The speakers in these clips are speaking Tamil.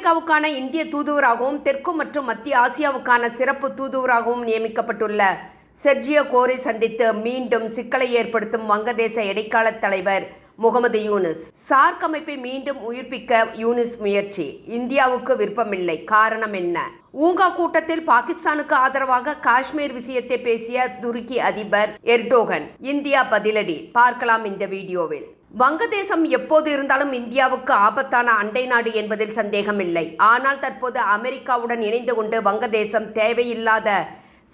அமெரிக்காவுக்கான இந்திய தூதுவராகவும் தெற்கு மற்றும் மத்திய ஆசியாவுக்கான சிறப்பு தூதுவராகவும் நியமிக்கப்பட்டுள்ள செர்ஜியோ கோரை சந்தித்து மீண்டும் சிக்கலை ஏற்படுத்தும் வங்கதேச இடைக்கால தலைவர் முகமது யூனுஸ். சார்க் அமைப்பை மீண்டும் உயிர்ப்பிக்க யூனுஸ் முயற்சி. இந்தியாவுக்கு விருப்பமில்லை. காரணம் என்ன? ஊங்கா கூட்டத்தில் பாகிஸ்தானுக்கு ஆதரவாக காஷ்மீர் விஷயத்தை பேசிய துருக்கி அதிபர் எர்டோகன். இந்தியா பதிலடி. பார்க்கலாம் இந்த வீடியோவில். வங்கதேசம் எப்போது இருந்தாலும் இந்தியாவுக்கு ஆபத்தான அண்டை நாடு என்பதில் சந்தேகமில்லை. ஆனால் தற்போது அமெரிக்காவுடன் இணைந்து கொண்டு வங்கதேசம் தேவையில்லாத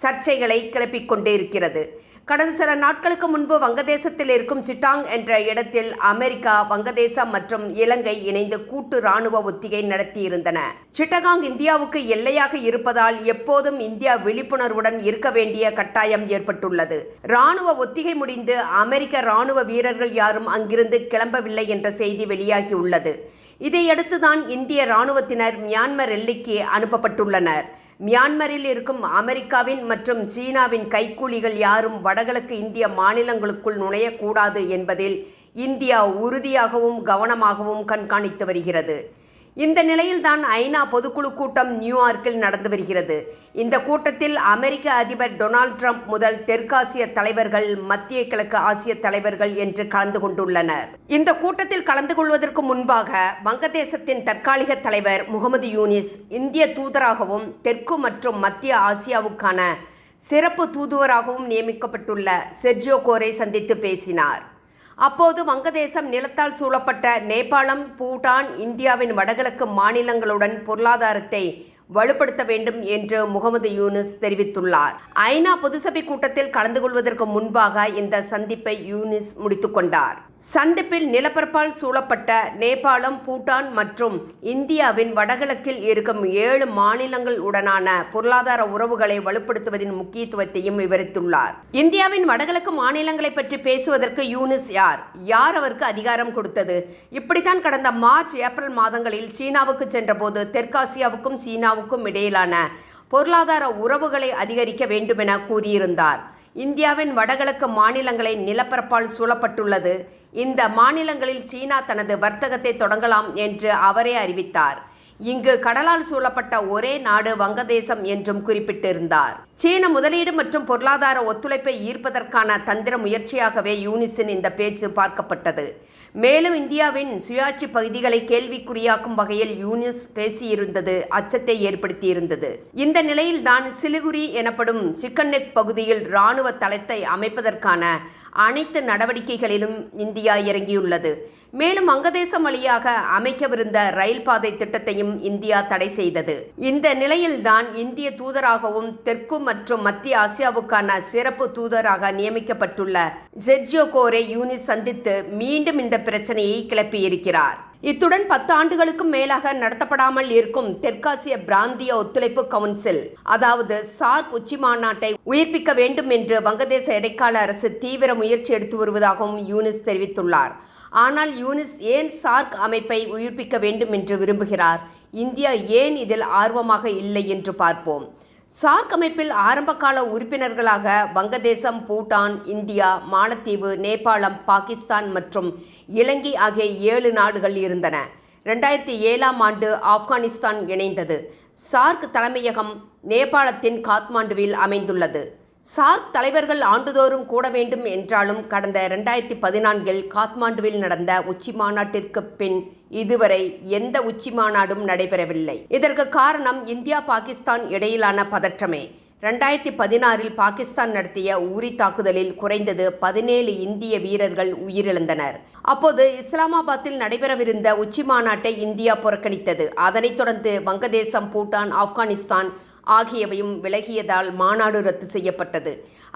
சர்ச்சைகளை கிளப்பிக் கொண்டிருக்கிறது. கடந்த சில நாட்களுக்கு முன்பு வங்கதேசத்தில் இருக்கும் சிட்டாங் என்ற இடத்தில் அமெரிக்கா, வங்கதேசம் மற்றும் இலங்கை இணைந்து கூட்டு இராணுவ ஒத்திகை நடத்தியிருந்தன. சிட்டகாங் இந்தியாவுக்கு எல்லையாக இருப்பதால் எப்போதும் இந்தியா விழிப்புணர்வுடன் இருக்க வேண்டிய கட்டாயம் ஏற்பட்டுள்ளது. இராணுவ ஒத்திகை முடிந்து அமெரிக்க இராணுவ வீரர்கள் யாரும் அங்கிருந்து கிளம்பவில்லை என்ற செய்தி வெளியாகியுள்ளது. இதையடுத்துதான் இந்திய இராணுவத்தினர் மியான்மர் எல்லைக்கு அனுப்பப்பட்டுள்ளனர். மியான்மரில் இருக்கும் அமெரிக்காவின் மற்றும் சீனாவின் கைக்கூலிகள் யாரும் வடகிழக்கு இந்திய மாநிலங்களுக்குள் நுழையக்கூடாது என்பதில் இந்தியா உறுதியாகவும் கவனமாகவும் கண்காணித்து வருகிறது. இந்த நிலையில்தான் ஐநா பொதுக்குழு கூட்டம் நியூயார்க்கில் நடந்து வருகிறது. இந்த கூட்டத்தில் அமெரிக்க அதிபர் டொனால்ட் ட்ரம்ப் முதல் தெற்காசிய தலைவர்கள், மத்திய கிழக்கு ஆசிய தலைவர்கள் என்று கலந்து கொண்டுள்ளனர். இந்த கூட்டத்தில் கலந்து கொள்வதற்கு முன்பாக வங்கதேசத்தின் தற்காலிக தலைவர் முகமது யூனிஸ் இந்திய தூதராகவும் தெற்கு மற்றும் மத்திய ஆசியாவுக்கான சிறப்பு தூதுவராகவும் நியமிக்கப்பட்டுள்ள செர்ஜியோ கோரை சந்தித்து பேசினார். அப்போது வங்கதேசம் நிலத்தால் சூழப்பட்ட நேபாளம், பூட்டான், இந்தியாவின் வடகிழக்கு மாநிலங்களுடன் பொருளாதாரத்தை வலுப்படுத்த வேண்டும் என்று முகமது யூனுஸ் தெரிவித்துள்ளார். ஐநா பொதுசபை கூட்டத்தில் கலந்து கொள்வதற்கு முன்பாக இந்த சந்திப்பை யூனுஸ் முடித்துக்கொண்டார். சந்திப்பில் நிலப்பரப்பால் சூழப்பட்ட நேபாளம், பூட்டான் மற்றும் இந்தியாவின் வடகிழக்கில் இருக்கும் 7 மாநிலங்கள் உடனான பொருளாதார உறவுகளை வலுப்படுத்துவதின் முக்கியத்துவத்தையும் விவரித்துள்ளார். இந்தியாவின் வடகிழக்கு மாநிலங்களை பற்றி பேசுவதற்கு யூனுஸ் யார் அவருக்கு அதிகாரம் கொடுத்தது? இப்படித்தான் கடந்த மார்ச், ஏப்ரல் மாதங்களில் சீனாவுக்கு சென்றபோது தெற்காசியாவுக்கும் சீனாவுக்கும் இடையிலான பொருளாதார உறவுகளை அதிகரிக்க வேண்டுமென கூறியிருந்தார். இந்தியாவின் வடகிழக்கு மாநிலங்களை நிலப்பரப்பால் சூழப்பட்டுள்ளது. இந்த மாநிலங்களில் சீனா தனது வர்த்தகத்தை தொடங்கலாம் என்று அவரே அறிவித்தார். இங்கு கடலால் சூழப்பட்ட ஒரே நாடு வங்கதேசம் என்றும் குறிப்பிட்டிருந்தார். சீன முதலீடு மற்றும் பொருளாதார ஒத்துழைப்பை ஈர்ப்பதற்கான தந்திர முயற்சியாகவே யூனிஸின் இந்த பேச்சு பார்க்கப்பட்டது. மேலும் இந்தியாவின் சுயாட்சி பகுதிகளை கேள்விக்குறியாக்கும் வகையில் யூனிஸ் பேசியிருந்தது அச்சத்தை ஏற்படுத்தியிருந்தது. இந்த நிலையில்தான் சிலிகுரி எனப்படும் சிக்கன் நெக் பகுதியில் இராணுவ தளத்தை அமைப்பதற்கான அனைத்து நடவடிக்கைகளிலும் இந்தியா இறங்கியுள்ளது. மேலும் வங்கதேசம் வழியாக அமைக்கவிருந்த ரயில் பாதை திட்டத்தையும் இந்தியா தடை செய்தது. இந்த நிலையில்தான் இந்திய தூதராகவும் தெற்கு மற்றும் மத்திய ஆசியாவுக்கான சிறப்பு தூதராக நியமிக்கப்பட்டுள்ள செர்ஜியோ கோரை யூனிஸ் சந்தித்து மீண்டும் இந்த பிரச்சனையை கிளப்பியிருக்கிறார். இத்துடன் 10 ஆண்டுகளுக்கும் மேலாக நடத்தப்படாமல் இருக்கும் தெற்காசிய பிராந்திய ஒத்துழைப்பு கவுன்சில், அதாவது சார்க் உச்சி மாநாட்டை உயிர்ப்பிக்க வேண்டும் என்று வங்கதேச இடைக்கால அரசு தீவிர முயற்சி எடுத்து வருவதாகவும் யூனிஸ் தெரிவித்துள்ளார். ஆனால் யூனிஸ் ஏன் சார்க் அமைப்பை உயிர்ப்பிக்க வேண்டும் என்று விரும்புகிறார்? இந்தியா ஏன் இதில் ஆர்வமாக இல்லை என்று பார்ப்போம். சார்க் அமைப்பில் ஆரம்பகால உறுப்பினர்களாக வங்கதேசம், பூட்டான், இந்தியா, மாலத்தீவு, நேபாளம், பாகிஸ்தான் மற்றும் இலங்கை ஆகிய 7 நாடுகள் இருந்தன. 2007ஆம் ஆண்டு ஆப்கானிஸ்தான் இணைந்தது. சார்க் தலைமையகம் நேபாளத்தின் காத்மாண்டுவில் அமைந்துள்ளது. சார்க் தலைவர்கள் ஆண்டுதோறும் கூட வேண்டும் என்றாலும் கடந்த 2014இல் காத்மாண்டுவில் நடந்த உச்சி மாநாட்டிற்கு பின் இதுவரை எந்த உச்சி மாநாடும் நடைபெறவில்லை. இதற்கு காரணம் இந்தியா, பாகிஸ்தான் இடையிலான பதற்றமே. 2016இல் பாகிஸ்தான் நடத்திய உரி தாக்குதலில் குறைந்தது 17 இந்திய வீரர்கள் உயிரிழந்தனர். அப்போது இஸ்லாமாபாத்தில் நடைபெறவிருந்த உச்சி மாநாட்டை இந்தியா புறக்கணித்தது. அதனைத் தொடர்ந்து வங்கதேசம், பூட்டான், ஆப்கானிஸ்தான் ஆகியவையும் விலகியதால் மாநாடு ரத்து செய்யப்பட்டது.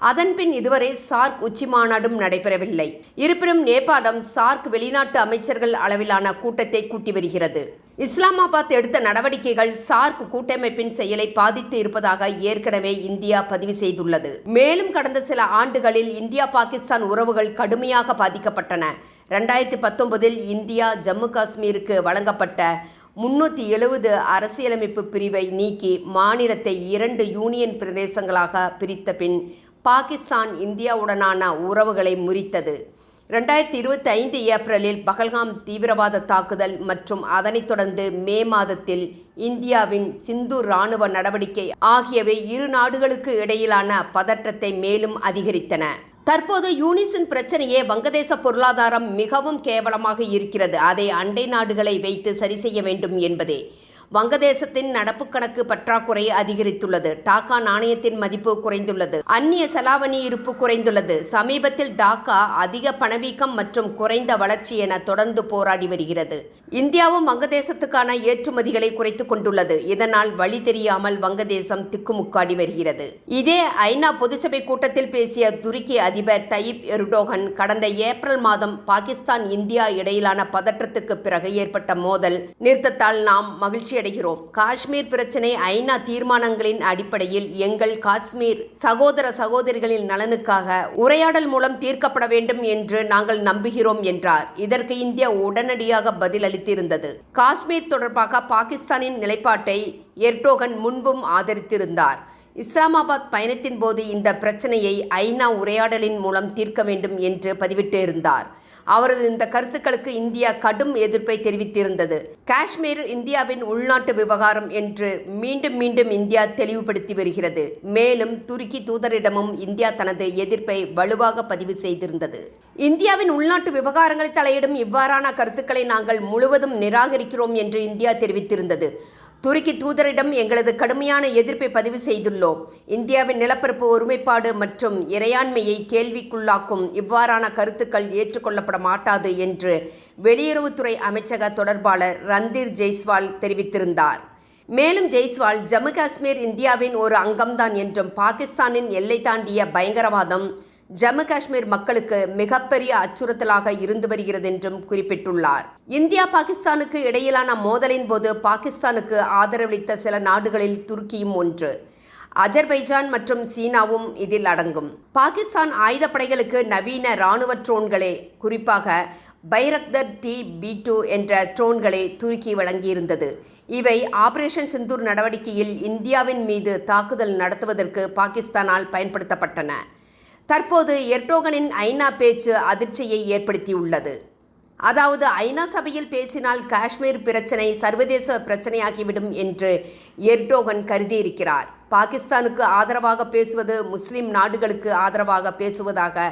அதன்பின் இதுவரை சார்க் உச்சி மாநாடும் நடைபெறவில்லை. இருப்பினும் நேபாளம் சார்க் வெளிநாட்டு அமைச்சர்கள் அளவிலான கூட்டத்தை கூட்டி வருகிறது. இஸ்லாமாபாத் எடுத்த நடவடிக்கைகள் சார்க் கூட்டமைப்பின் செயலை பாதித்து இருப்பதாக ஏற்கனவே இந்தியா பதிவு செய்துள்ளது. மேலும் கடந்த சில ஆண்டுகளில் இந்தியா, பாகிஸ்தான் உறவுகள் கடுமையாக பாதிக்கப்பட்டன. 2019இல் இந்தியா ஜம்மு காஷ்மீருக்கு வழங்கப்பட்ட 370 அரசியலமைப்பு பிரிவை நீக்கி மாநிலத்தை 2 யூனியன் பிரதேசங்களாக பிரித்த பின் பாகிஸ்தான் இந்தியாவுடனான உறவுகளை முறித்தது. 2025 ஏப்ரலில் பகல்காம் தீவிரவாத தாக்குதல் மற்றும் அதனைத் தொடர்ந்து மே மாதத்தில் இந்தியாவின் சிந்தூர் இராணுவ நடவடிக்கை ஆகியவை இரு நாடுகளுக்கு இடையிலான பதற்றத்தை மேலும் அதிகரித்தன. தற்போது யூனிசின் பிரச்சனையே வங்கதேச பொருளாதாரம் மிகவும் கேவலமாக இருக்கிறது. அதை அண்டை நாடுகளை வைத்து சரி செய்ய வேண்டும் என்பதே. வங்கதேசத்தின் நடப்பு கணக்கு பற்றாக்குறை அதிகரித்துள்ளது. டாக்கா நாணயத்தின் மதிப்பு குறைந்துள்ளது. அந்நிய செலாவணி இருப்பு குறைந்துள்ளது. சமீபத்தில் டாக்கா அதிக பணவீக்கம் மற்றும் குறைந்த வளர்ச்சி என தொடர்ந்து போராடி வருகிறது. இந்தியாவும் வங்கதேசத்துக்கான ஏற்றுமதிகளை குறைத்துக் கொண்டுள்ளது. இதனால் வழி தெரியாமல் வங்கதேசம் திக்குமுக்காடி வருகிறது. இதே ஐநா பொதுச்சபை கூட்டத்தில் பேசிய துருக்கி அதிபர் தயிப் எர்டோகன் கடந்த ஏப்ரல் மாதம் பாகிஸ்தான் இந்தியா இடையிலான பதற்றத்துக்கு பிறகு ஏற்பட்ட மோதல் நிறுத்தத்தால் நாம் மகிழ்ச்சி அடைகிறோம். காஷ்மீர் பிரச்சனை ஐநா தீர்மானங்களின் அடிப்படையில் எங்கள் காஷ்மீர் சகோதர சகோதரிகளின் நலனுக்காக உரையாடல் மூலம் தீர்க்கப்பட வேண்டும் என்று நாங்கள் நம்புகிறோம் என்றார். இதற்கு இந்தியா உடனடியாக பதிலளித்திருந்தது. காஷ்மீர் தொடர்பாக பாகிஸ்தானின் நிலைப்பாட்டை எர்டோகன் முன்பும் ஆதரித்திருந்தார். இஸ்லாமாபாத் பயணத்தின் போது இந்த பிரச்சனையை ஐநா உரையாடலின் மூலம் தீர்க்க வேண்டும் என்று பதிவிட்டிருந்தார். அவரது இந்த கருத்துக்களுக்கு இந்தியா கடும் எதிர்ப்பை தெரிவித்திருந்தது. காஷ்மீர் இந்தியாவின் உள்நாட்டு விவகாரம் என்று மீண்டும் மீண்டும் இந்தியா தெளிவுபடுத்தி வருகிறது. மேலும் துருக்கி தூதரிடமும் இந்தியா தனது எதிர்ப்பை வலுவாக பதிவு செய்திருந்தது. இந்தியாவின் உள்நாட்டு விவகாரங்களை தலையிடும் இவ்வாறான கருத்துக்களை நாங்கள் முழுவதும் நிராகரிக்கிறோம் என்று இந்தியா தெரிவித்திருந்தது. துருக்கி தூதரிடம் எங்களது கடுமையான எதிர்ப்பை பதிவு செய்துள்ளோம். இந்தியாவின் நிலப்பரப்பு ஒருமைப்பாடு மற்றும் இறையாண்மையை கேள்விக்குள்ளாக்கும் இவ்வாறான கருத்துக்கள் ஏற்றுக்கொள்ளப்பட மாட்டாது என்று வெளியுறவுத்துறை அமைச்சக தொடர்பாளர் ரந்தீர் ஜெய்ஸ்வால் தெரிவித்திருந்தார். மேலும் ஜெய்ஸ்வால் ஜம்மு காஷ்மீர் இந்தியாவின் ஒரு அங்கம்தான் என்றும் பாகிஸ்தானின் எல்லை தாண்டிய பயங்கரவாதம் ஜம்மு காஷ்மீர் மக்களுக்கு மிகப்பெரிய அச்சுறுத்தலாக இருந்து வருகிறது என்றும் குறிப்பிட்டுள்ளார். இந்தியா பாகிஸ்தானுக்கு இடையிலான மோதலின் போது பாகிஸ்தானுக்கு ஆதரவளித்த சில நாடுகளில் துருக்கியும் ஒன்று. அஜர்பைஜான் மற்றும் சீனாவும் இதில் அடங்கும். பாகிஸ்தான் ஆயுதப்படைகளுக்கு நவீன இராணுவ ட்ரோன்களே, குறிப்பாக பைரக்தர் TB2 என்ற ட்ரோன்களை துருக்கி வழங்கியிருந்தது. இவை ஆபரேஷன் சிந்தூர் நடவடிக்கையில் இந்தியாவின் மீது தாக்குதல் நடத்துவதற்கு பாகிஸ்தானால் பயன்படுத்தப்பட்டன. தற்போது எர்டோகனின் ஐநா பேச்சு அதிர்ச்சியை ஏற்படுத்தியுள்ளது. அதாவது ஐநா சபையில் பேசினால் காஷ்மீர் பிரச்சனை சர்வதேச பிரச்சனையாகிவிடும் என்று எர்டோகன் கருதியிருக்கிறார். பாகிஸ்தானுக்கு ஆதரவாக பேசுவது முஸ்லிம் நாடுகளுக்கு ஆதரவாக பேசுவதாக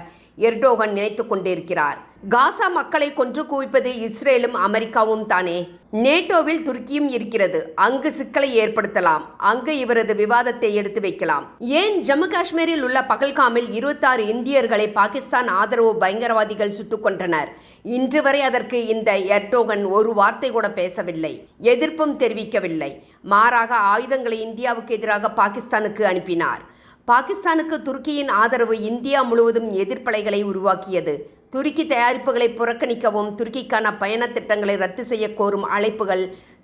எர்டோகன் நினைத்து கொண்டிருக்கிறார். காசா மக்களை கொன்று குவிப்பது இஸ்ரேலும் அமெரிக்காவும் தானே. நேட்டோவில் துருக்கியும் இருக்கிறது. அங்கு சிக்கலை ஏற்படுத்தலாம். அங்கு இவரது விவாதத்தை எடுத்து வைக்கலாம். ஏன் ஜம்மு காஷ்மீரில் உள்ள பகல்காமில் 26 இந்தியர்களை பாகிஸ்தான் ஆதரவு பயங்கரவாதிகள் சுட்டுக் கொன்றனர். இன்று வரை அதற்கு இந்த எர்டோகன் ஒரு வார்த்தை கூட பேசவில்லை, எதிர்ப்பும் தெரிவிக்கவில்லை. மாறாக ஆயுதங்களை இந்தியாவுக்கு எதிராக பாகிஸ்தானுக்கு அனுப்பினார். பாகிஸ்தானுக்கு துருக்கியின் ஆதரவு இந்தியா முழுவதும் எதிர்ப்பலைகளை உருவாக்கியது. துருக்கி தயாரிப்புகளை புறக்கணிக்கவும் துருக்கிக்கான பயண திட்டங்களை ரத்து செய்ய கோரும் அழைப்புகள்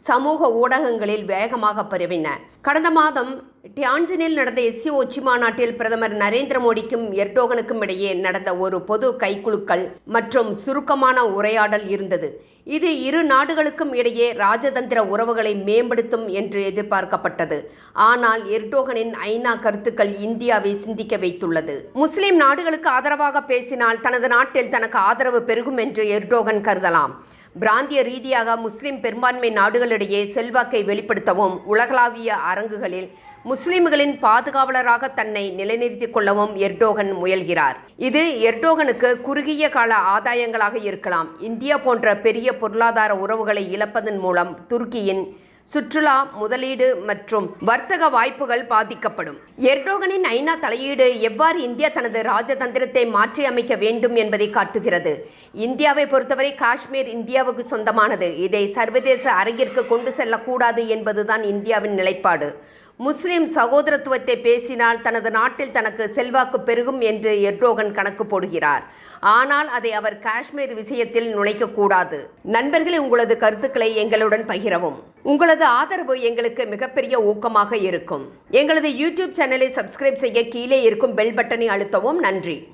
சமூக ஊடகங்களில் வேகமாக பரவின. கடந்த மாதம் டியான்ஜினில் நடந்த SCO உச்சி மாநாட்டில் பிரதமர் நரேந்திர மோடிக்கும் எர்டோகனுக்கும் இடையே நடந்த ஒரு பொது கைகுலுக்கல் மற்றும் சுருக்கமான உரையாடல் இருந்தது. இது இரு நாடுகளுக்கும் இடையே ராஜதந்திர உறவுகளை மேம்படுத்தும் என்று எதிர்பார்க்கப்பட்டது. ஆனால் எர்டோகனின் ஐநா கருத்துக்கள் இந்தியாவை சிந்திக்க வைத்துள்ளது. முஸ்லிம் நாடுகளுக்கு ஆதரவாக பேசினால் தனது நாட்டில் தனக்கு ஆதரவு பெருகும் என்று எர்டோகன் கருதலாம். பிராந்திய ரீதியாக முஸ்லிம் பெரும்பான்மை நாடுகளிடையே செல்வாக்கை வெளிப்படுத்தவும் உலகளாவிய அரங்குகளில் முஸ்லிம்களின் பாதுகாவலராக தன்னை நிலைநிறுத்திக் கொள்ளவும் எர்டோகன் முயல்கிறார். இது எர்டோகனுக்கு குறுகிய கால ஆதாயங்களாக இருக்கலாம். இந்தியா போன்ற பெரிய பொருளாதார உறவுகளை இழப்பதன் மூலம் துருக்கியின் சுற்றுலா, முதலீடு மற்றும் வர்த்தக வாய்ப்புகள் பாதிக்கப்படும். எர்டோகனின் ஐநா தலையீடு எவ்வாறு இந்தியா தனது ராஜதந்திரத்தை மாற்றி அமைக்க வேண்டும் என்பதை காட்டுகிறது. இந்தியாவை பொறுத்தவரை காஷ்மீர் இந்தியாவுக்கு சொந்தமானது. இதை சர்வதேச அரங்கிற்கு கொண்டு செல்லக்கூடாது என்பதுதான் இந்தியாவின் நிலைப்பாடு. முஸ்லிம் சகோதரத்துவத்தை பேசினால் தனது நாட்டில் தனக்கு செல்வாக்கு பெருகும் என்று எர்டோகன் கணக்கு போடுகிறார். ஆனால் அதை அவர் காஷ்மீர் விஷயத்தில் நுழைக்கக்கூடாது. நண்பர்களே, உங்களது கருத்துக்களை எங்களுடன் பகிரவும். உங்களது ஆதரவு எங்களுக்கு மிகப்பெரிய ஊக்கமாக இருக்கும். எங்களது யூடியூப் சேனலை சப்ஸ்கிரைப் செய்ய கீழே இருக்கும் பெல் பட்டனை அழுத்தவும். நன்றி.